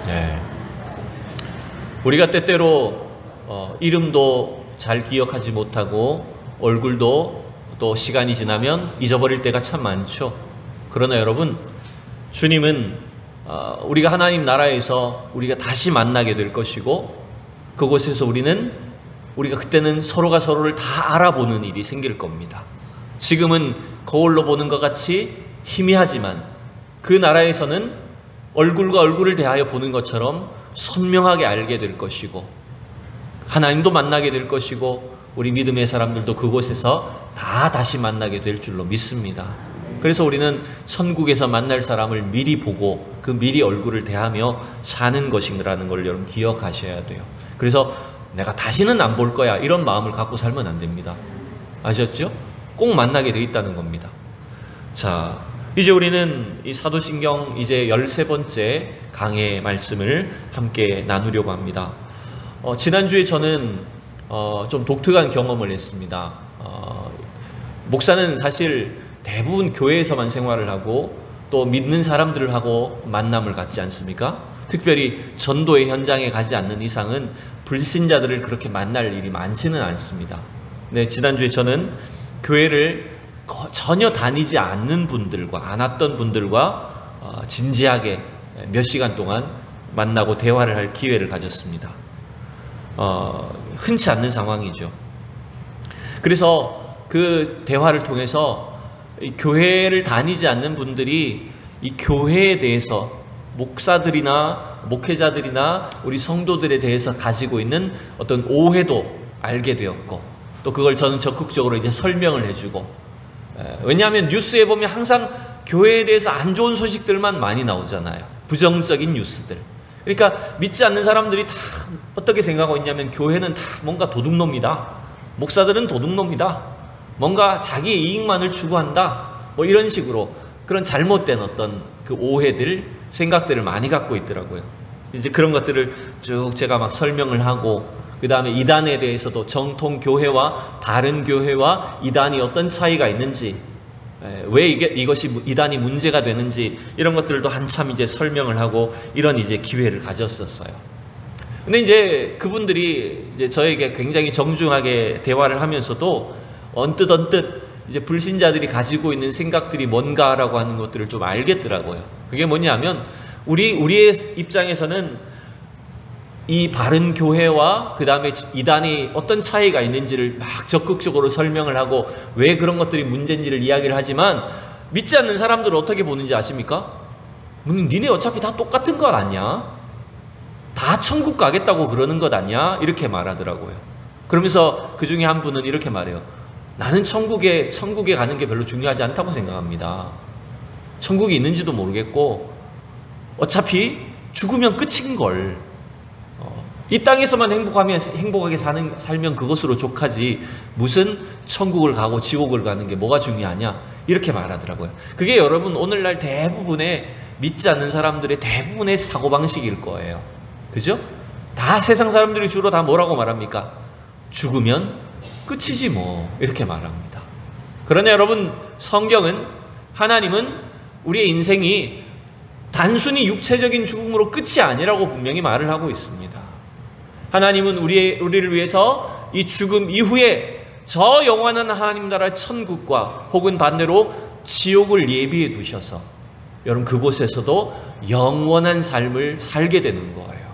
네. 우리가 때때로 이름도 잘 기억하지 못하고 얼굴도 또 시간이 지나면 잊어버릴 때가 참 많죠. 그러나 여러분, 주님은 우리가 하나님 나라에서 우리가 다시 만나게 될 것이고, 그곳에서 우리가 그때는 서로가 서로를 다 알아보는 일이 생길 겁니다. 지금은 거울로 보는 것 같이 희미하지만 그 나라에서는 얼굴과 얼굴을 대하여 보는 것처럼 선명하게 알게 될 것이고, 하나님도 만나게 될 것이고, 우리 믿음의 사람들도 그곳에서 다 다시 만나게 될 줄로 믿습니다. 그래서 우리는 천국에서 만날 사람을 미리 보고 그 미리 얼굴을 대하며 사는 것이라는 걸 여러분 기억하셔야 돼요. 그래서 내가 다시는 안 볼 거야 이런 마음을 갖고 살면 안 됩니다. 아셨죠? 꼭 만나게 돼 있다는 겁니다. 자, 이제 우리는 이 사도신경 이제 13번째 강의 말씀을 함께 나누려고 합니다. 지난주에 저는 좀 독특한 경험을 했습니다. 목사는 사실 대부분 교회에서만 생활을 하고 또 믿는 사람들하고 만남을 갖지 않습니까? 특별히 전도의 현장에 가지 않는 이상은 불신자들을 그렇게 만날 일이 많지는 않습니다. 네, 지난주에 저는 교회를 전혀 다니지 않는 분들과 안 왔던 분들과 진지하게 몇 시간 동안 만나고 대화를 할 기회를 가졌습니다. 흔치 않는 상황이죠. 그래서 그 대화를 통해서 이 교회를 다니지 않는 분들이 이 교회에 대해서 목사들이나 목회자들이나 우리 성도들에 대해서 가지고 있는 어떤 오해도 알게 되었고, 또 그걸 저는 적극적으로 이제 설명을 해주고, 왜냐하면 뉴스에 보면 항상 교회에 대해서 안 좋은 소식들만 많이 나오잖아요. 부정적인 뉴스들. 그러니까 믿지 않는 사람들이 다 어떻게 생각하고 있냐면 교회는 다 뭔가 도둑놈이다, 목사들은 도둑놈이다, 뭔가 자기 이익만을 추구한다, 뭐 이런 식으로 그런 잘못된 어떤 그 오해들, 생각들을 많이 갖고 있더라고요. 이제 그런 것들을 쭉 제가 막 설명을 하고, 그 다음에 이단에 대해서도 정통 교회와 다른 교회와 이단이 어떤 차이가 있는지, 왜 이것이 이단이 문제가 되는지, 이런 것들도 한참 이제 설명을 하고 이런 이제 기회를 가졌었어요. 근데 이제 그분들이 이제 저에게 굉장히 정중하게 대화를 하면서도 언뜻 이제 불신자들이 가지고 있는 생각들이 뭔가라고 하는 것들을 좀 알겠더라고요. 그게 뭐냐면 우리의 입장에서는 이 바른 교회와 그 다음에 이단이 어떤 차이가 있는지를 막 적극적으로 설명을 하고 왜 그런 것들이 문제인지를 이야기를 하지만, 믿지 않는 사람들은 어떻게 보는지 아십니까? 니네 어차피 다 똑같은 것 아니야? 다 천국 가겠다고 그러는 것 아니야? 이렇게 말하더라고요. 그러면서 그 중에 한 분은 이렇게 말해요. 나는 천국에 가는 게 별로 중요하지 않다고 생각합니다. 천국이 있는지도 모르겠고 어차피 죽으면 끝인걸. 이 땅에서만 행복하게 살면 그것으로 족하지 무슨 천국을 가고 지옥을 가는 게 뭐가 중요하냐, 이렇게 말하더라고요. 그게 여러분 오늘날 대부분의 믿지 않는 사람들의 대부분의 사고방식일 거예요. 그죠? 다 세상 사람들이 주로 다 뭐라고 말합니까? 죽으면 끝이지 뭐, 이렇게 말합니다. 그러나 여러분, 성경은, 하나님은 우리의 인생이 단순히 육체적인 죽음으로 끝이 아니라고 분명히 말을 하고 있습니다. 하나님은 우리를 위해서 이 죽음 이후에 저 영원한 하나님 나라 천국과 혹은 반대로 지옥을 예비해 두셔서 여러분 그곳에서도 영원한 삶을 살게 되는 거예요.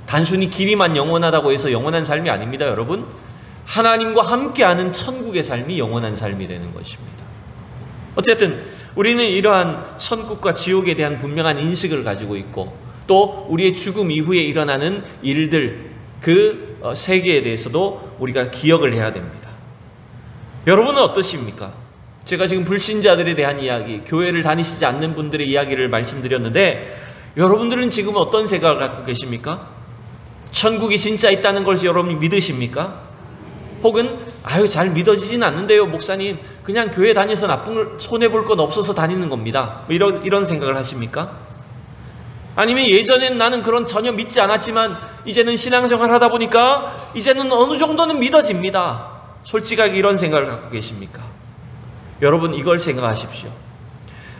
단순히 길이만 영원하다고 해서 영원한 삶이 아닙니다, 여러분. 하나님과 함께하는 천국의 삶이 영원한 삶이 되는 것입니다. 어쨌든 우리는 이러한 천국과 지옥에 대한 분명한 인식을 가지고 있고, 또 우리의 죽음 이후에 일어나는 일들, 그 세계에 대해서도 우리가 기억을 해야 됩니다. 여러분은 어떠십니까? 제가 지금 불신자들에 대한 이야기, 교회를 다니시지 않는 분들의 이야기를 말씀드렸는데, 여러분들은 지금 어떤 생각을 갖고 계십니까? 천국이 진짜 있다는 것을 여러분이 믿으십니까? 혹은 잘 믿어지진 않는데요, 목사님, 그냥 교회 다녀서 나쁜 걸 손해볼 건 없어서 다니는 겁니다, 이런 생각을 하십니까? 아니면 예전엔 나는 그런 전혀 믿지 않았지만 이제는 신앙생활 하다 보니까 이제는 어느 정도는 믿어집니다, 솔직하게 이런 생각을 갖고 계십니까? 여러분, 이걸 생각하십시오.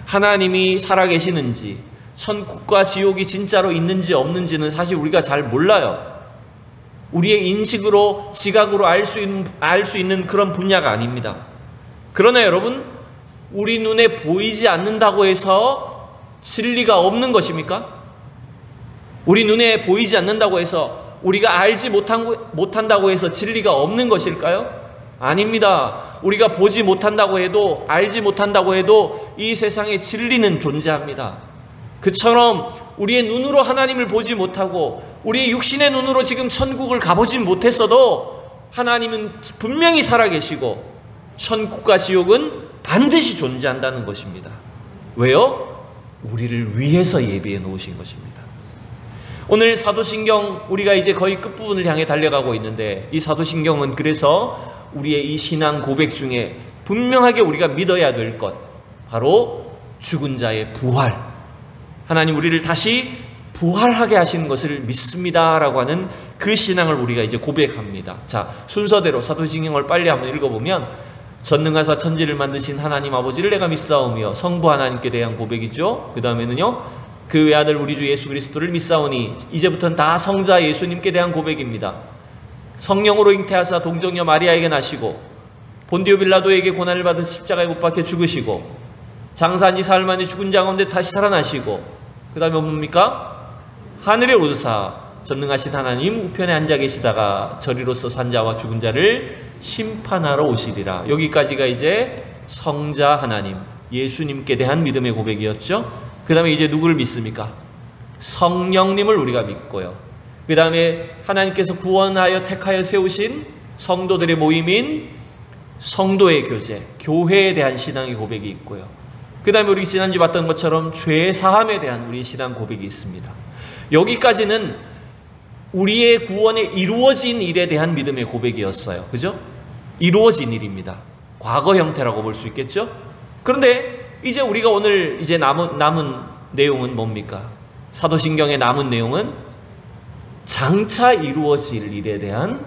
하나님이 살아계시는지 천국과 지옥이 진짜로 있는지 없는지는 사실 우리가 잘 몰라요. 우리의 인식으로, 지각으로 알 수 있는 그런 분야가 아닙니다. 그러나 여러분, 우리 눈에 보이지 않는다고 해서 진리가 없는 것입니까? 우리 눈에 보이지 않는다고 해서, 우리가 알지 못한다고 해서 진리가 없는 것일까요? 아닙니다. 우리가 보지 못한다고 해도, 알지 못한다고 해도 이 세상에 진리는 존재합니다. 그처럼 우리의 눈으로 하나님을 보지 못하고 우리의 육신의 눈으로 지금 천국을 가보진 못했어도 하나님은 분명히 살아계시고 천국과 지옥은 반드시 존재한다는 것입니다. 왜요? 우리를 위해서 예비해 놓으신 것입니다. 오늘 사도신경, 우리가 이제 거의 끝부분을 향해 달려가고 있는데, 이 사도신경은 그래서 우리의 이 신앙 고백 중에 분명하게 우리가 믿어야 될 것, 바로 죽은 자의 부활, 하나님 우리를 다시 부활하게 하시는 것을 믿습니다 라고 하는 그 신앙을 우리가 이제 고백합니다. 자, 순서대로 사도신경을 빨리 한번 읽어보면, 전능하사 천지를 만드신 하나님 아버지를 내가 믿사오며, 성부 하나님께 대한 고백이죠. 그 다음에는요, 그 외아들 우리 주 예수 그리스도를 믿사오니, 이제부터는 다 성자 예수님께 대한 고백입니다. 성령으로 잉태하사 동정녀 마리아에게 나시고 본디오 빌라도에게 고난을 받아 십자가에 못 박혀 죽으시고 장사한 지 사흘 만에 죽은 자 가운데 다시 살아나시고, 그 다음에 뭡니까? 하늘에 오르사 전능하신 하나님 우편에 앉아 계시다가 저리로서 산 자와 죽은 자를 심판하러 오시리라. 여기까지가 이제 성자 하나님 예수님께 대한 믿음의 고백이었죠. 그 다음에 이제 누구를 믿습니까? 성령님을 우리가 믿고요. 그 다음에 하나님께서 구원하여 택하여 세우신 성도들의 모임인 성도의 교제, 교회에 대한 신앙의 고백이 있고요. 그 다음에 우리 지난주 봤던 것처럼 죄 사함에 대한 우리의 신앙 고백이 있습니다. 여기까지는 우리의 구원에 이루어진 일에 대한 믿음의 고백이었어요. 그죠? 이루어진 일입니다. 과거 형태라고 볼 수 있겠죠? 그런데 이제 우리가 오늘 이제 남은 내용은 뭡니까? 사도신경의 남은 내용은 장차 이루어질 일에 대한,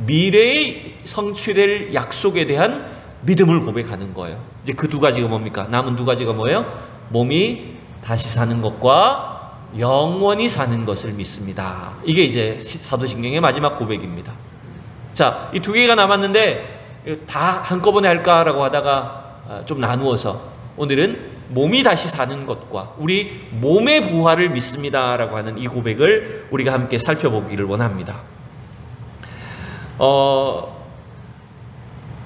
미래에 성취될 약속에 대한 믿음을 고백하는 거예요. 이제 그 두 가지가 뭡니까? 남은 두 가지가 뭐예요? 몸이 다시 사는 것과 영원히 사는 것을 믿습니다. 이게 이제 사도신경의 마지막 고백입니다. 자, 이 두 개가 남았는데 다 한꺼번에 할까라고 하다가 좀 나누어서 오늘은 몸이 다시 사는 것과 우리 몸의 부활을 믿습니다라고 하는 이 고백을 우리가 함께 살펴보기를 원합니다.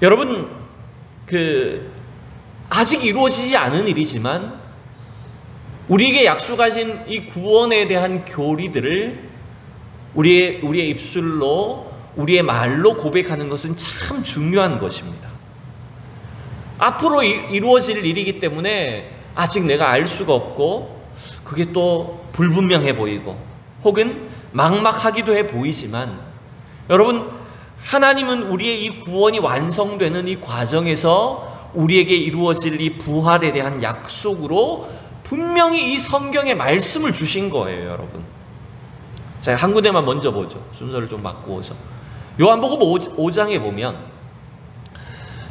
여러분, 아직 이루어지지 않은 일이지만 우리에게 약속하신 이 구원에 대한 교리들을 우리의 입술로, 우리의 말로 고백하는 것은 참 중요한 것입니다. 앞으로 이루어질 일이기 때문에 아직 내가 알 수가 없고, 그게 또 불분명해 보이고 혹은 막막하기도 해 보이지만, 여러분, 하나님은 우리의 이 구원이 완성되는 이 과정에서 우리에게 이루어질 이 부활에 대한 약속으로 분명히 이 성경의 말씀을 주신 거예요, 여러분. 자, 한 군데만 먼저 보죠. 순서를 좀 바꾸어서 요한복음 5장에 보면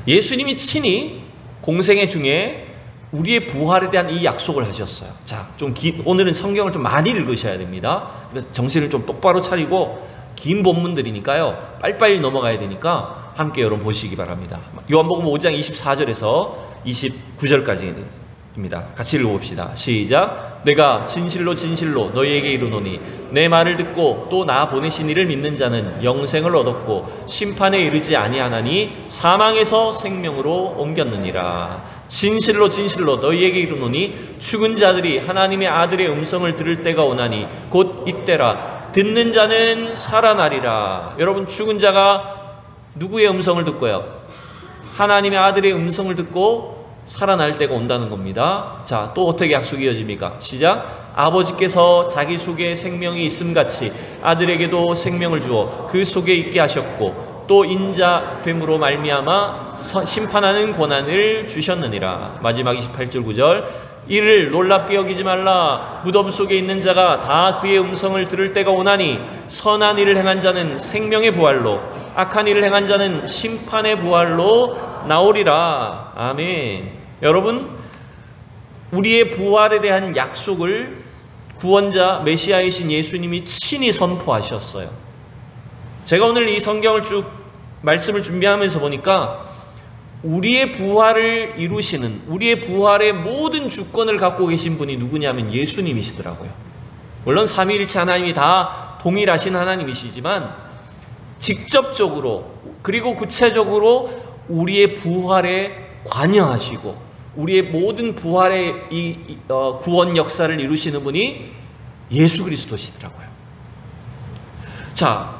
예수님이 친히 공생애 중에 우리의 부활에 대한 이 약속을 하셨어요. 자, 오늘은 성경을 좀 많이 읽으셔야 됩니다. 그래서 정신을 좀 똑바로 차리고, 긴 본문들이니까요, 빨리빨리 넘어가야 되니까 함께 여러분 보시기 바랍니다. 요한복음 5장 24절에서 29절까지입니다. 같이 읽어봅시다. 시작. 내가 진실로 진실로 너희에게 이르노니 내 말을 듣고 또 나 보내신 이를 믿는 자는 영생을 얻었고 심판에 이르지 아니하나니 사망에서 생명으로 옮겼느니라. 진실로 진실로 너희에게 이르노니 죽은 자들이 하나님의 아들의 음성을 들을 때가 오나니 곧 이때라. 듣는 자는 살아나리라. 여러분, 죽은 자가 누구의 음성을 듣고요? 하나님의 아들의 음성을 듣고 살아날 때가 온다는 겁니다. 자, 또 어떻게 약속이 이어집니까? 시작. 아버지께서 자기 속에 생명이 있음같이 아들에게도 생명을 주어 그 속에 있게 하셨고 또 인자 됨으로 말미암아 심판하는 권한을 주셨느니라. 마지막 28절 9절. 이를 놀랍게 여기지 말라. 무덤 속에 있는 자가 다 그의 음성을 들을 때가 오나니 선한 일을 행한 자는 생명의 부활로, 악한 일을 행한 자는 심판의 부활로 나오리라. 아멘. 여러분, 우리의 부활에 대한 약속을 구원자 메시아이신 예수님이 친히 선포하셨어요. 제가 오늘 이 성경을 쭉 말씀을 준비하면서 보니까 우리의 부활을 이루시는, 우리의 부활의 모든 주권을 갖고 계신 분이 누구냐면 예수님이시더라고요. 물론 삼위일체 하나님이 다 동일하신 하나님이시지만 직접적으로 그리고 구체적으로 우리의 부활에 관여하시고 우리의 모든 부활의 구원 역사를 이루시는 분이 예수 그리스도시더라고요. 자,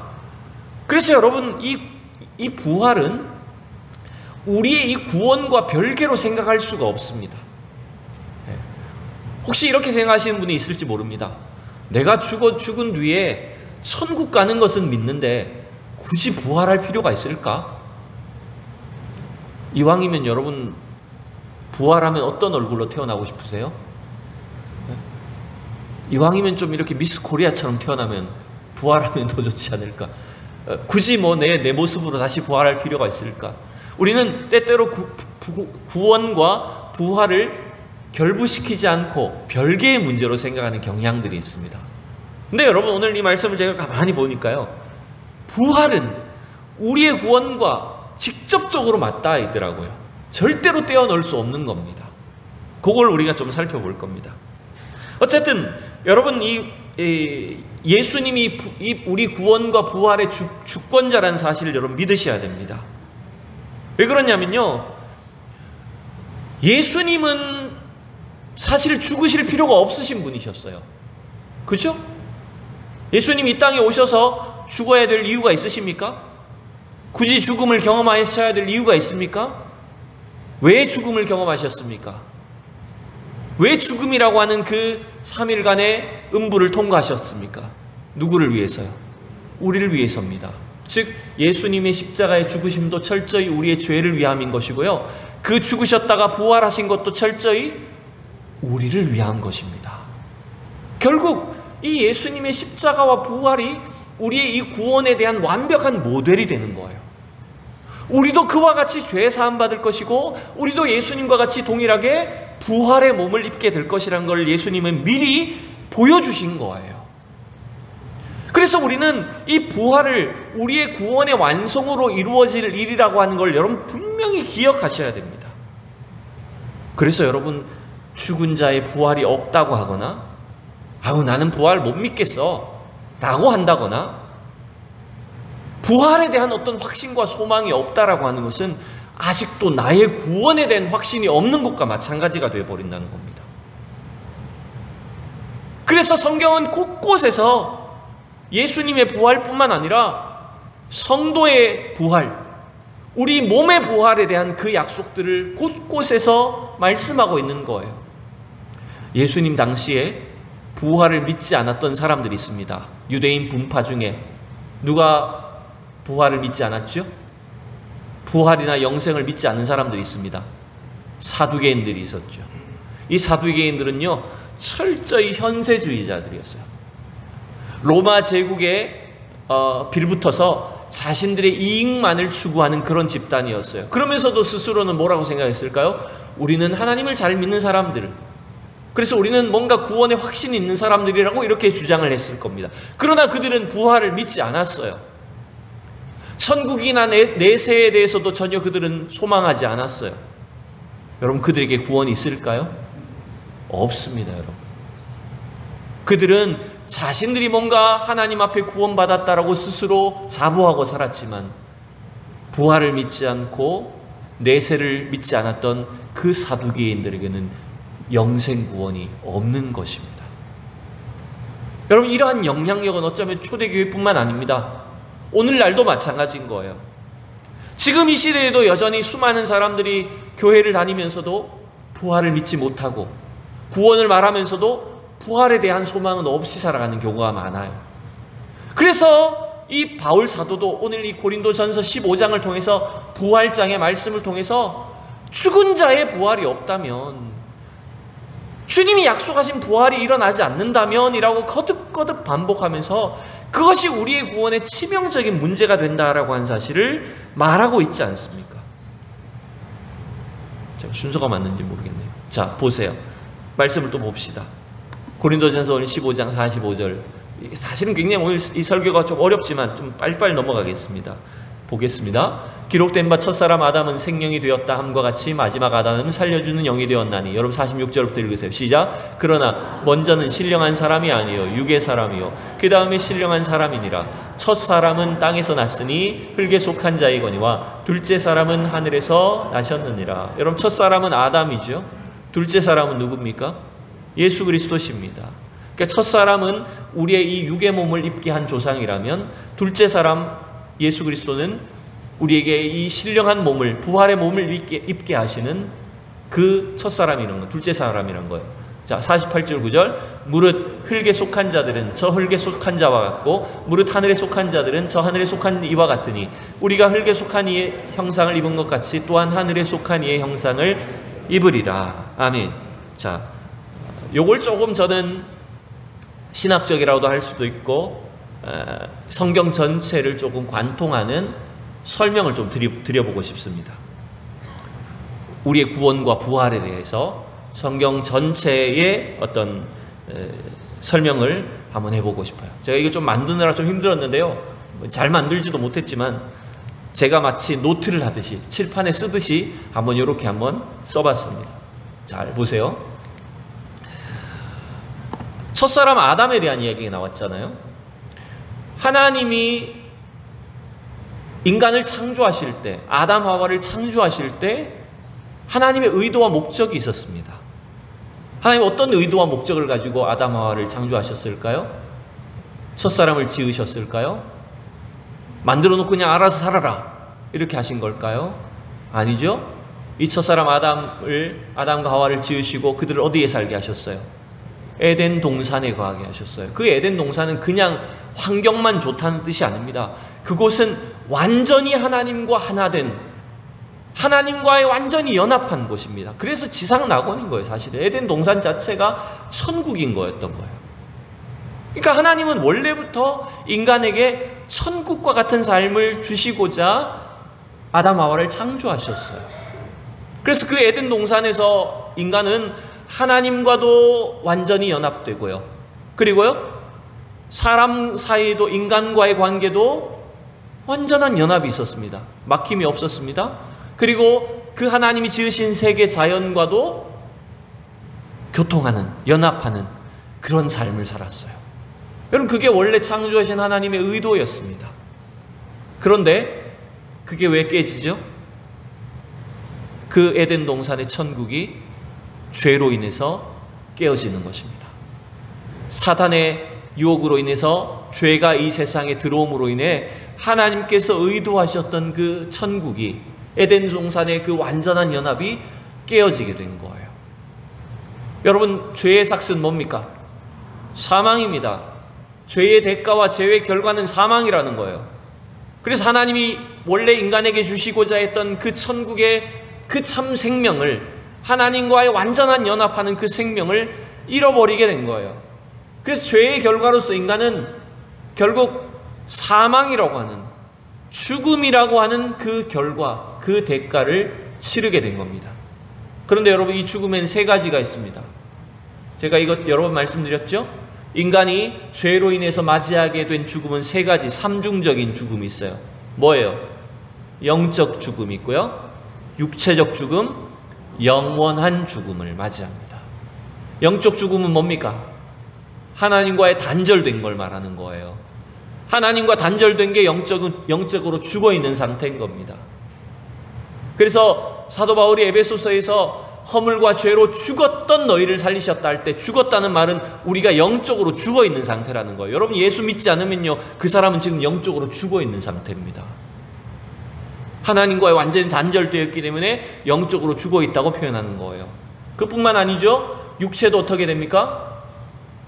그래서 여러분 이 부활은 우리의 이 구원과 별개로 생각할 수가 없습니다. 혹시 이렇게 생각하시는 분이 있을지 모릅니다. 내가 죽은 뒤에 천국 가는 것은 믿는데 굳이 부활할 필요가 있을까? 이왕이면 여러분 부활하면 어떤 얼굴로 태어나고 싶으세요? 이왕이면 좀 이렇게 미스 코리아처럼 태어나면 부활하면 더 좋지 않을까? 굳이 뭐 내 모습으로 다시 부활할 필요가 있을까? 우리는 때때로 구원과 부활을 결부시키지 않고 별개의 문제로 생각하는 경향들이 있습니다. 근데 여러분 오늘 이 말씀을 제가 가만히 보니까요, 부활은 우리의 구원과 직접적으로 맞닿아 있더라고요. 절대로 떼어놓을 수 없는 겁니다. 그걸 우리가 좀 살펴볼 겁니다. 어쨌든 여러분 예수님이 우리 구원과 부활의 주권자라는 사실을 여러분 믿으셔야 됩니다. 왜 그러냐면요, 예수님은 사실 죽으실 필요가 없으신 분이셨어요. 그렇죠? 예수님 이 땅에 오셔서 죽어야 될 이유가 있으십니까? 굳이 죽음을 경험하셔야 될 이유가 있습니까? 왜 죽음을 경험하셨습니까? 왜 죽음이라고 하는 그 3일간의 음부를 통과하셨습니까? 누구를 위해서요? 우리를 위해서입니다. 즉 예수님의 십자가의 죽으심도 철저히 우리의 죄를 위함인 것이고요, 그 죽으셨다가 부활하신 것도 철저히 우리를 위한 것입니다. 결국 이 예수님의 십자가와 부활이 우리의 이 구원에 대한 완벽한 모델이 되는 거예요. 우리도 그와 같이 죄 사함 받을 것이고 우리도 예수님과 같이 동일하게 부활의 몸을 입게 될 것이라는 걸 예수님은 미리 보여주신 거예요. 그래서 우리는 이 부활을 우리의 구원의 완성으로 이루어질 일이라고 하는 걸 여러분 분명히 기억하셔야 됩니다. 그래서 여러분 죽은 자의 부활이 없다고 하거나 아유 나는 부활 못 믿겠어 라고 한다거나 부활에 대한 어떤 확신과 소망이 없다라고 하는 것은 아직도 나의 구원에 대한 확신이 없는 것과 마찬가지가 되어버린다는 겁니다. 그래서 성경은 곳곳에서 예수님의 부활뿐만 아니라 성도의 부활, 우리 몸의 부활에 대한 그 약속들을 곳곳에서 말씀하고 있는 거예요. 예수님 당시에 부활을 믿지 않았던 사람들이 있습니다. 유대인 분파 중에 누가 부활을 믿지 않았죠? 부활이나 영생을 믿지 않는 사람들이 있습니다. 사두개인들이 있었죠. 이 사두개인들은요 철저히 현세주의자들이었어요. 로마 제국에 빌붙어서 자신들의 이익만을 추구하는 그런 집단이었어요. 그러면서도 스스로는 뭐라고 생각했을까요? 우리는 하나님을 잘 믿는 사람들, 그래서 우리는 뭔가 구원의 확신이 있는 사람들이라고 이렇게 주장을 했을 겁니다. 그러나 그들은 부활을 믿지 않았어요. 천국이나 내세에 대해서도 전혀 그들은 소망하지 않았어요. 여러분 그들에게 구원이 있을까요? 없습니다. 여러분 그들은 자신들이 뭔가 하나님 앞에 구원받았다라고 스스로 자부하고 살았지만 부활을 믿지 않고 내세를 믿지 않았던 그 사두개인들에게는 영생 구원이 없는 것입니다. 여러분 이러한 영향력은 어쩌면 초대교회뿐만 아닙니다. 오늘날도 마찬가지인 거예요. 지금 이 시대에도 여전히 수많은 사람들이 교회를 다니면서도 부활을 믿지 못하고 구원을 말하면서도 부활에 대한 소망은 없이 살아가는 경우가 많아요. 그래서 이 바울 사도도 오늘 이 고린도전서 15장을 통해서 부활장의 말씀을 통해서 죽은 자의 부활이 없다면, 주님이 약속하신 부활이 일어나지 않는다면 이라고 거듭거듭 반복하면서 그것이 우리의 구원에 치명적인 문제가 된다라고 하는 사실을 말하고 있지 않습니까? 제가 순서가 맞는지 모르겠네요. 자, 보세요. 말씀을 또 봅시다. 고린도전서 오늘 15장 45절. 사실은 굉장히 오늘 이 설교가 좀 어렵지만 좀 빨리빨리 넘어가겠습니다. 보겠습니다. 기록된 바 첫사람 아담은 생명이 되었다 함과 같이 마지막 아담은 살려주는 영이 되었나니. 여러분 46절부터 읽으세요. 시작. 그러나 먼저는 신령한 사람이 아니요 육의 사람이요 그 다음에 신령한 사람이니라. 첫사람은 땅에서 났으니 흙에 속한 자이거니와 둘째 사람은 하늘에서 나셨느니라. 여러분 첫사람은 아담이죠. 둘째 사람은 누굽니까? 예수 그리스도십니다. 그러니까 첫사람은 우리의 이 육의 몸을 입게 한 조상이라면 둘째 사람 예수 그리스도는 우리에게 이 신령한 몸을, 부활의 몸을 입게 하시는 그 첫사람이라는 거, 둘째 사람이라는 거예요. 자, 48절 9절. 무릇 흙에 속한 자들은 저 흙에 속한 자와 같고 무릇 하늘에 속한 자들은 저 하늘에 속한 이와 같으니 우리가 흙에 속한 이의 형상을 입은 것 같이 또한 하늘에 속한 이의 형상을 입으리라. 아멘. 자, 요걸 조금 저는 신학적이라고도 할 수도 있고 성경 전체를 조금 관통하는 설명을 좀 드려보고 싶습니다. 우리의 구원과 부활에 대해서 성경 전체의 어떤 설명을 한번 해보고 싶어요. 제가 이거 좀 만드느라 좀 힘들었는데요. 잘 만들지도 못했지만 제가 마치 노트를 하듯이 칠판에 쓰듯이 한번 이렇게 한번 써봤습니다. 잘 보세요. 첫사람 아담에 대한 이야기가 나왔잖아요. 하나님이 인간을 창조하실 때, 아담 하와를 창조하실 때 하나님의 의도와 목적이 있었습니다. 하나님 어떤 의도와 목적을 가지고 아담 하와를 창조하셨을까요? 첫사람을 지으셨을까요? 만들어 놓고 그냥 알아서 살아라 이렇게 하신 걸까요? 아니죠. 이 첫사람 아담과 하와를 지으시고 그들을 어디에 살게 하셨어요? 에덴 동산에 거하게 하셨어요. 그 에덴 동산은 그냥 환경만 좋다는 뜻이 아닙니다. 그곳은 완전히 하나님과 하나 된, 하나님과의 완전히 연합한 곳입니다. 그래서 지상 낙원인 거예요. 사실 에덴 동산 자체가 천국인 거였던 거예요. 그러니까 하나님은 원래부터 인간에게 천국과 같은 삶을 주시고자 아담 하와를 창조하셨어요. 그래서 그 에덴 동산에서 인간은 하나님과도 완전히 연합되고요. 그리고요, 사람 사이도, 인간과의 관계도 완전한 연합이 있었습니다. 막힘이 없었습니다. 그리고 그 하나님이 지으신 세계 자연과도 교통하는, 연합하는 그런 삶을 살았어요. 여러분, 그게 원래 창조하신 하나님의 의도였습니다. 그런데 그게 왜 깨지죠? 그 에덴 동산의 천국이 죄로 인해서 깨어지는 것입니다. 사탄의 유혹으로 인해서, 죄가 이 세상에 들어옴으로 인해 하나님께서 의도하셨던 그 천국이, 에덴 동산의 그 완전한 연합이 깨어지게 된 거예요. 여러분, 죄의 삭은 뭡니까? 사망입니다. 죄의 대가와 죄의 결과는 사망이라는 거예요. 그래서 하나님이 원래 인간에게 주시고자 했던 그 천국의 그 참 생명을, 하나님과의 완전한 연합하는 그 생명을 잃어버리게 된 거예요. 그래서 죄의 결과로서 인간은 결국 사망이라고 하는, 죽음이라고 하는 그 결과, 그 대가를 치르게 된 겁니다. 그런데 여러분, 이 죽음엔 세 가지가 있습니다. 제가 이것 여러 번 말씀드렸죠? 인간이 죄로 인해서 맞이하게 된 죽음은 세 가지, 삼중적인 죽음이 있어요. 뭐예요? 영적 죽음이 있고요, 육체적 죽음, 영원한 죽음을 맞이합니다. 영적 죽음은 뭡니까? 하나님과의 단절된 걸 말하는 거예요. 하나님과 단절된 게 영적으로 죽어있는 상태인 겁니다. 그래서 사도 바울이 에베소서에서 허물과 죄로 죽었던 너희를 살리셨다 할 때, 죽었다는 말은 우리가 영적으로 죽어있는 상태라는 거예요. 여러분, 예수 믿지 않으면요, 그 사람은 지금 영적으로 죽어있는 상태입니다. 하나님과의 완전히 단절되었기 때문에 영적으로 죽어있다고 표현하는 거예요. 그뿐만 아니죠. 육체도 어떻게 됩니까?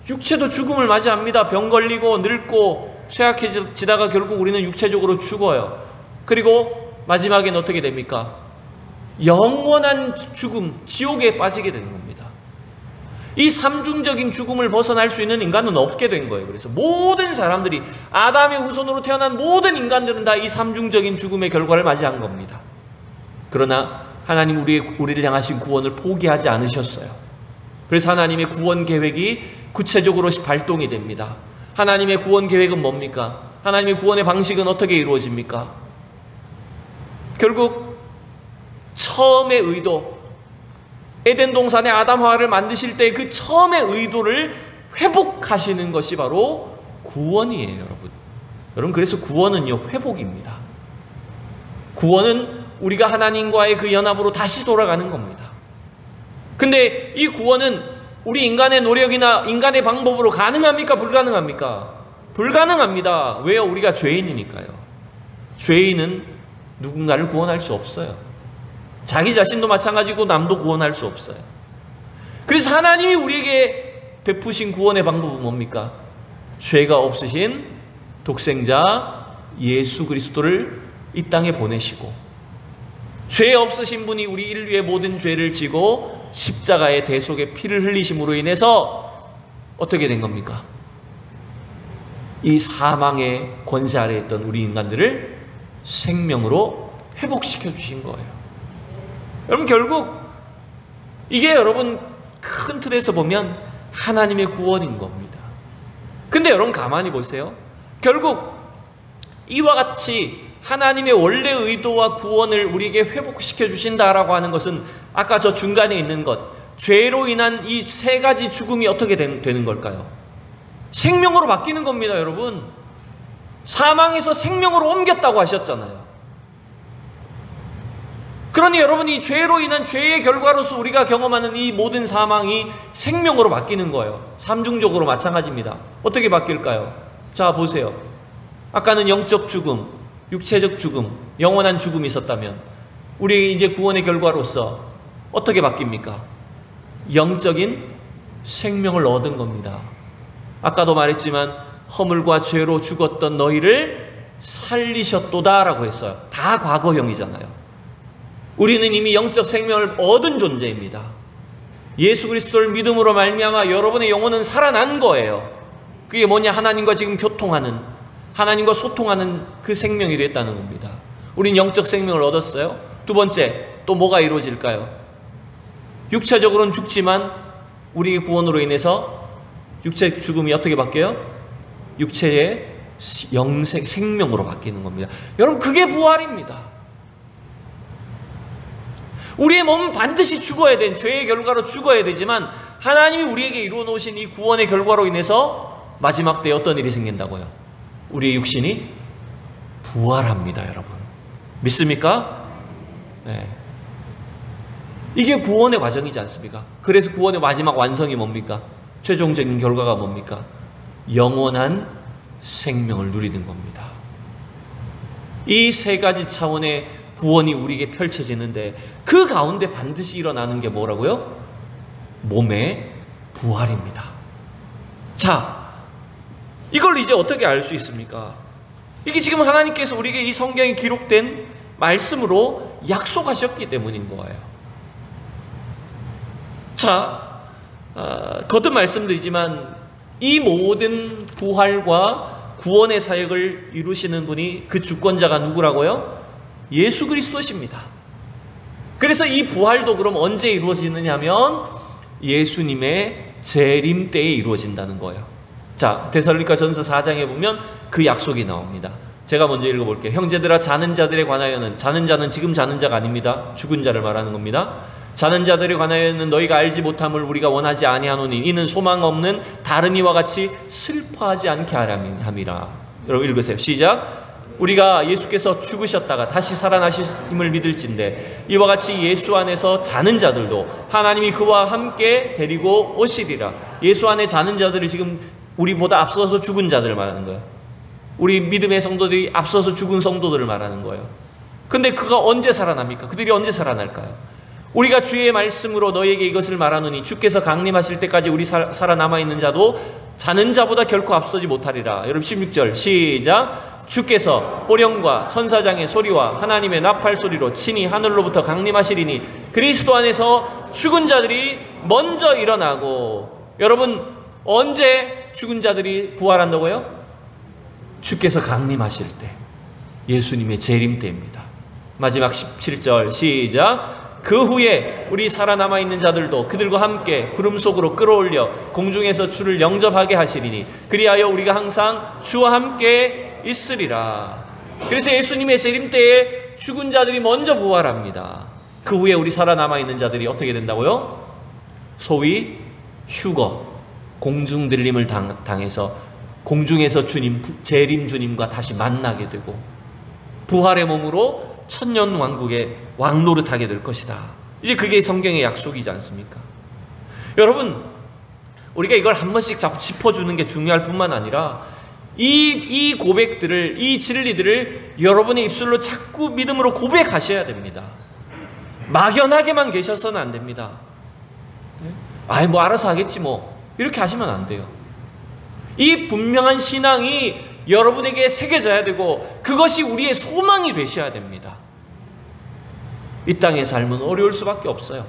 육체도 죽음을 맞이합니다. 병 걸리고 늙고 쇠약해지다가 결국 우리는 육체적으로 죽어요. 그리고 마지막엔 어떻게 됩니까? 영원한 죽음, 지옥에 빠지게 되는 겁니다. 이 삼중적인 죽음을 벗어날 수 있는 인간은 없게 된 거예요. 그래서 모든 사람들이, 아담의 후손으로 태어난 모든 인간들은 다 이 삼중적인 죽음의 결과를 맞이한 겁니다. 그러나 하나님 우리를 향하신 구원을 포기하지 않으셨어요. 그래서 하나님의 구원 계획이 구체적으로 발동이 됩니다. 하나님의 구원 계획은 뭡니까? 하나님의 구원의 방식은 어떻게 이루어집니까? 결국 처음의 의도, 에덴 동산에 아담 하와를 만드실 때 그 처음의 의도를 회복하시는 것이 바로 구원이에요, 여러분. 여러분, 그래서 구원은요, 회복입니다. 구원은 우리가 하나님과의 그 연합으로 다시 돌아가는 겁니다. 근데 이 구원은 우리 인간의 노력이나 인간의 방법으로 가능합니까? 불가능합니까? 불가능합니다. 왜요? 우리가 죄인이니까요. 죄인은 누군가를 구원할 수 없어요. 자기 자신도 마찬가지고 남도 구원할 수 없어요. 그래서 하나님이 우리에게 베푸신 구원의 방법은 뭡니까? 죄가 없으신 독생자 예수 그리스도를 이 땅에 보내시고, 죄 없으신 분이 우리 인류의 모든 죄를 지고 십자가의 대속의 피를 흘리심으로 인해서 어떻게 된 겁니까? 이 사망의 권세 아래에 있던 우리 인간들을 생명으로 회복시켜 주신 거예요. 여러분, 결국 이게 여러분 큰 틀에서 보면 하나님의 구원인 겁니다. 근데 여러분 가만히 보세요. 결국 이와 같이 하나님의 원래 의도와 구원을 우리에게 회복시켜 주신다라고 하는 것은 아까 저 중간에 있는 것, 죄로 인한 이 세 가지 죽음이 어떻게 되는 걸까요? 생명으로 바뀌는 겁니다, 여러분. 사망에서 생명으로 옮겼다고 하셨잖아요. 그러니 여러분, 이 죄로 인한 죄의 결과로서 우리가 경험하는 이 모든 사망이 생명으로 바뀌는 거예요. 삼중적으로 마찬가지입니다. 어떻게 바뀔까요? 자, 보세요. 아까는 영적 죽음, 육체적 죽음, 영원한 죽음이 있었다면 우리에게 이제 구원의 결과로서 어떻게 바뀝니까? 영적인 생명을 얻은 겁니다. 아까도 말했지만 허물과 죄로 죽었던 너희를 살리셨도다라고 했어요. 다 과거형이잖아요. 우리는 이미 영적 생명을 얻은 존재입니다. 예수 그리스도를 믿음으로 말미암아 여러분의 영혼은 살아난 거예요. 그게 뭐냐? 하나님과 지금 교통하는, 하나님과 소통하는 그 생명이 됐다는 겁니다. 우린 영적 생명을 얻었어요. 두 번째, 또 뭐가 이루어질까요? 육체적으로는 죽지만 우리의 구원으로 인해서 육체 죽음이 어떻게 바뀌어요? 육체의 영생, 생명으로 바뀌는 겁니다. 여러분, 그게 부활입니다. 우리의 몸은 반드시 죽어야 된, 죄의 결과로 죽어야 되지만 하나님이 우리에게 이루어 놓으신 이 구원의 결과로 인해서 마지막 때에 어떤 일이 생긴다고요? 우리의 육신이 부활합니다, 여러분. 믿습니까? 네. 이게 구원의 과정이지 않습니까? 그래서 구원의 마지막 완성이 뭡니까? 최종적인 결과가 뭡니까? 영원한 생명을 누리는 겁니다. 이 세 가지 차원의 구원이 우리에게 펼쳐지는데 그 가운데 반드시 일어나는 게 뭐라고요? 몸의 부활입니다. 자, 이걸 이제 어떻게 알 수 있습니까? 이게 지금 하나님께서 우리에게 이 성경에 기록된 말씀으로 약속하셨기 때문인 거예요. 자, 거듭 말씀드리지만 이 모든 부활과 구원의 사역을 이루시는 분이, 그 주권자가 누구라고요? 예수 그리스도십니다. 그래서 이 부활도 그럼 언제 이루어지느냐 하면 예수님의 재림 때에 이루어진다는 거예요. 자, 데살로니가전서 4장에 보면 그 약속이 나옵니다. 제가 먼저 읽어볼게요. 형제들아, 자는 자들에 관하여는, 자는 자는 지금 자는 자가 아닙니다. 죽은 자를 말하는 겁니다. 자는 자들에 관하여는 너희가 알지 못함을 우리가 원하지 아니하노니 이는 소망 없는 다른 이와 같이 슬퍼하지 않게 하람이라. 여러분 읽으세요. 시작. 우리가 예수께서 죽으셨다가 다시 살아나심을 믿을진대 이와 같이 예수 안에서 자는 자들도 하나님이 그와 함께 데리고 오시리라. 예수 안에 자는 자들이 지금 우리보다 앞서서 죽은 자들을 말하는 거예요. 우리 믿음의 성도들이 앞서서 죽은 성도들을 말하는 거예요. 근데 그가 언제 살아납니까? 그들이 언제 살아날까요? 우리가 주의 말씀으로 너희에게 이것을 말하노니 주께서 강림하실 때까지 우리 살아남아 있는 자도 자는 자보다 결코 앞서지 못하리라. 여러분 16절 시작. 주께서 호령과 천사장의 소리와 하나님의 나팔 소리로 친히 하늘로부터 강림하시리니 그리스도 안에서 죽은 자들이 먼저 일어나고. 여러분 언제 죽은 자들이 부활한다고요? 주께서 강림하실 때, 예수님의 재림 때입니다. 마지막 17절 시작. 그 후에 우리 살아남아 있는 자들도 그들과 함께 구름 속으로 끌어올려 공중에서 주를 영접하게 하시리니 그리하여 우리가 항상 주와 함께 있으리라. 그래서 예수님의 재림 때에 죽은 자들이 먼저 부활합니다. 그 후에 우리 살아남아 있는 자들이 어떻게 된다고요? 소위 휴거, 공중 들림을 당해서 공중에서 주님, 재림 주님과 다시 만나게 되고 부활의 몸으로 천년 왕국의 왕노릇하게 될 것이다. 이제 그게 성경의 약속이지 않습니까? 여러분, 우리가 이걸 한 번씩 자꾸 짚어주는 게 중요할 뿐만 아니라 이 고백들을, 이 진리들을 여러분의 입술로 자꾸 믿음으로 고백하셔야 됩니다. 막연하게만 계셔서는 안 됩니다. 아이 뭐 알아서 하겠지 뭐 이렇게 하시면 안 돼요. 이 분명한 신앙이 여러분에게 새겨져야 되고 그것이 우리의 소망이 되셔야 됩니다. 이 땅의 삶은 어려울 수밖에 없어요.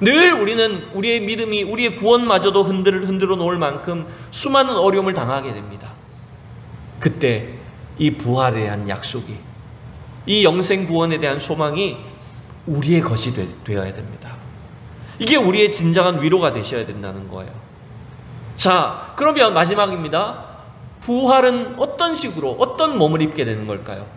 늘 우리는 우리의 믿음이, 우리의 구원마저도 흔들어 놓을 만큼 수많은 어려움을 당하게 됩니다. 그때 이 부활에 대한 약속이, 이 영생 구원에 대한 소망이 우리의 것이 되어야 됩니다. 이게 우리의 진정한 위로가 되셔야 된다는 거예요. 자, 그러면 마지막입니다. 부활은 어떤 식으로, 어떤 몸을 입게 되는 걸까요?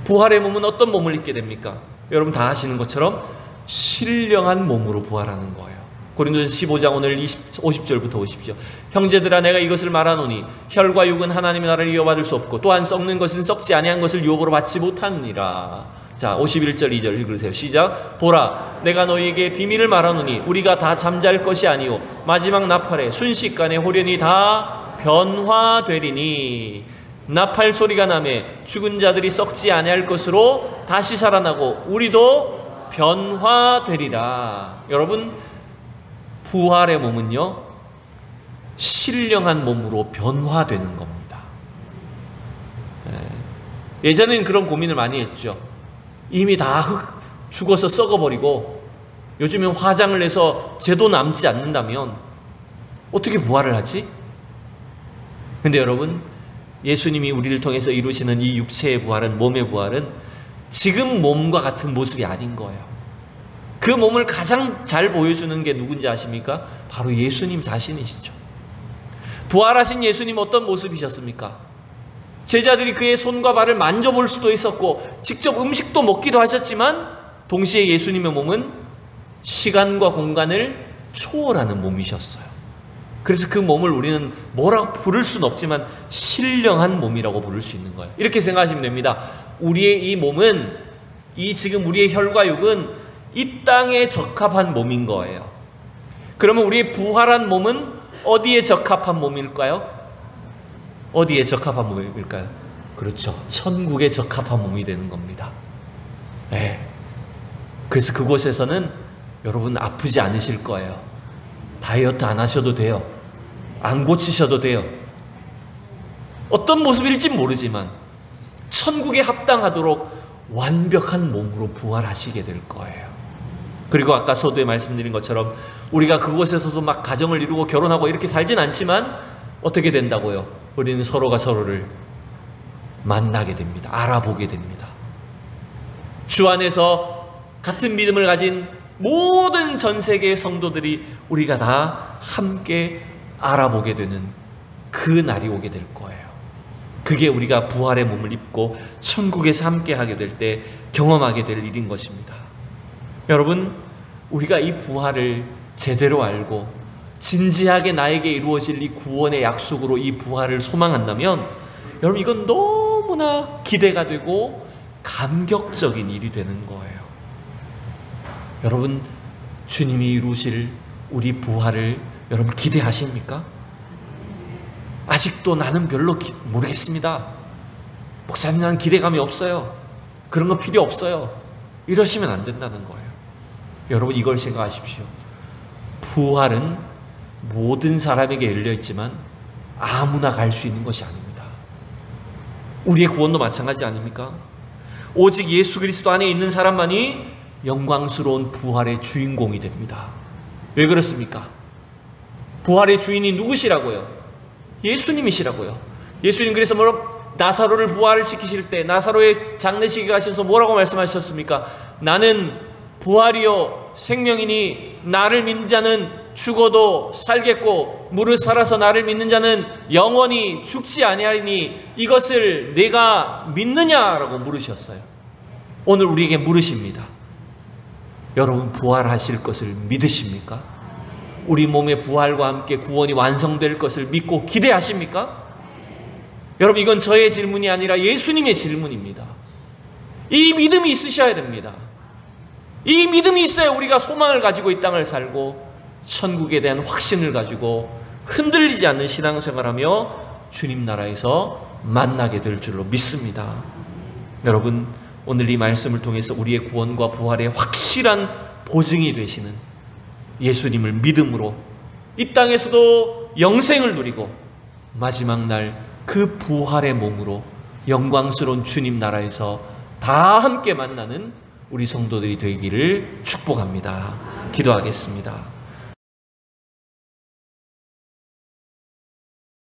부활의 몸은 어떤 몸을 입게 됩니까? 여러분 다 아시는 것처럼 신령한 몸으로 부활하는 거예요. 고린도전서 15장 오늘 50절부터 보십시오. 형제들아, 내가 이것을 말하노니 혈과 육은 하나님의 나라를 이어받을 수 없고 또한 썩는 것은 썩지 아니한 것을 유업으로 받지 못하느니라. 자, 51절 2절 읽으세요. 시작. 보라, 내가 너희에게 비밀을 말하노니 우리가 다 잠잘 것이 아니요 마지막 나팔에 순식간에 호련히 다 변화되리니 나팔 소리가 나매 죽은 자들이 썩지 아니할 것으로 다시 살아나고 우리도 변화되리라. 여러분, 부활의 몸은요 신령한 몸으로 변화되는 겁니다. 예전에는 그런 고민을 많이 했죠. 이미 다 죽어서 썩어버리고 요즘엔 화장을 해서 죄도 남지 않는다면 어떻게 부활을 하지? 근데 여러분, 예수님이 우리를 통해서 이루시는 이 육체의 부활은, 몸의 부활은 지금 몸과 같은 모습이 아닌 거예요. 그 몸을 가장 잘 보여주는 게 누군지 아십니까? 바로 예수님 자신이시죠. 부활하신 예수님 어떤 모습이셨습니까? 제자들이 그의 손과 발을 만져볼 수도 있었고 직접 음식도 먹기도 하셨지만 동시에 예수님의 몸은 시간과 공간을 초월하는 몸이셨어요. 그래서 그 몸을 우리는 뭐라고 부를 수는 없지만 신령한 몸이라고 부를 수 있는 거예요. 이렇게 생각하시면 됩니다. 우리의 이 몸은, 이 지금 우리의 혈과 육은 이 땅에 적합한 몸인 거예요. 그러면 우리의 부활한 몸은 어디에 적합한 몸일까요? 어디에 적합한 몸일까요? 그렇죠. 천국에 적합한 몸이 되는 겁니다. 네. 그래서 그곳에서는 여러분 아프지 않으실 거예요. 다이어트 안 하셔도 돼요. 안 고치셔도 돼요. 어떤 모습일지 모르지만 천국에 합당하도록 완벽한 몸으로 부활하시게 될 거예요. 그리고 아까 서두에 말씀드린 것처럼 우리가 그곳에서도 막 가정을 이루고 결혼하고 이렇게 살진 않지만 어떻게 된다고요? 우리는 서로가 서로를 만나게 됩니다. 알아보게 됩니다. 주 안에서 같은 믿음을 가진 모든 전 세계의 성도들이 우리가 다 함께 알아보게 되는 그 날이 오게 될 거예요. 그게 우리가 부활의 몸을 입고 천국에서 함께 하게 될 때 경험하게 될 일인 것입니다. 여러분, 우리가 이 부활을 제대로 알고 진지하게 나에게 이루어질 이 구원의 약속으로 이 부활을 소망한다면 여러분, 이건 너무나 기대가 되고 감격적인 일이 되는 거예요. 여러분, 주님이 이루실 우리 부활을 여러분 기대하십니까? 아직도 나는 별로 모르겠습니다. 목사님, 나는 기대감이 없어요. 그런 거 필요 없어요. 이러시면 안 된다는 거예요. 여러분, 이걸 생각하십시오. 부활은 모든 사람에게 열려있지만 아무나 갈 수 있는 것이 아닙니다. 우리의 구원도 마찬가지 아닙니까? 오직 예수 그리스도 안에 있는 사람만이 영광스러운 부활의 주인공이 됩니다. 왜 그렇습니까? 부활의 주인이 누구시라고요? 예수님이시라고요. 예수님 그래서 나사로를 부활시키실 때 나사로의 장례식에 가셔서 뭐라고 말씀하셨습니까? 나는 부활이요 생명이니 나를 믿는 자는 죽어도 살겠고 무릇 살아서 나를 믿는 자는 영원히 죽지 아니하리니 이것을 내가 믿느냐라고 물으셨어요. 오늘 우리에게 물으십니다. 여러분 부활하실 것을 믿으십니까? 우리 몸의 부활과 함께 구원이 완성될 것을 믿고 기대하십니까? 여러분 이건 저의 질문이 아니라 예수님의 질문입니다. 이 믿음이 있으셔야 됩니다. 이 믿음이 있어야 우리가 소망을 가지고 이 땅을 살고 천국에 대한 확신을 가지고 흔들리지 않는 신앙생활하며 주님 나라에서 만나게 될 줄로 믿습니다. 여러분 오늘 이 말씀을 통해서 우리의 구원과 부활의 확실한 보증이 되시는 예수님을 믿음으로 이 땅에서도 영생을 누리고 마지막 날 그 부활의 몸으로 영광스러운 주님 나라에서 다 함께 만나는 우리 성도들이 되기를 축복합니다. 기도하겠습니다.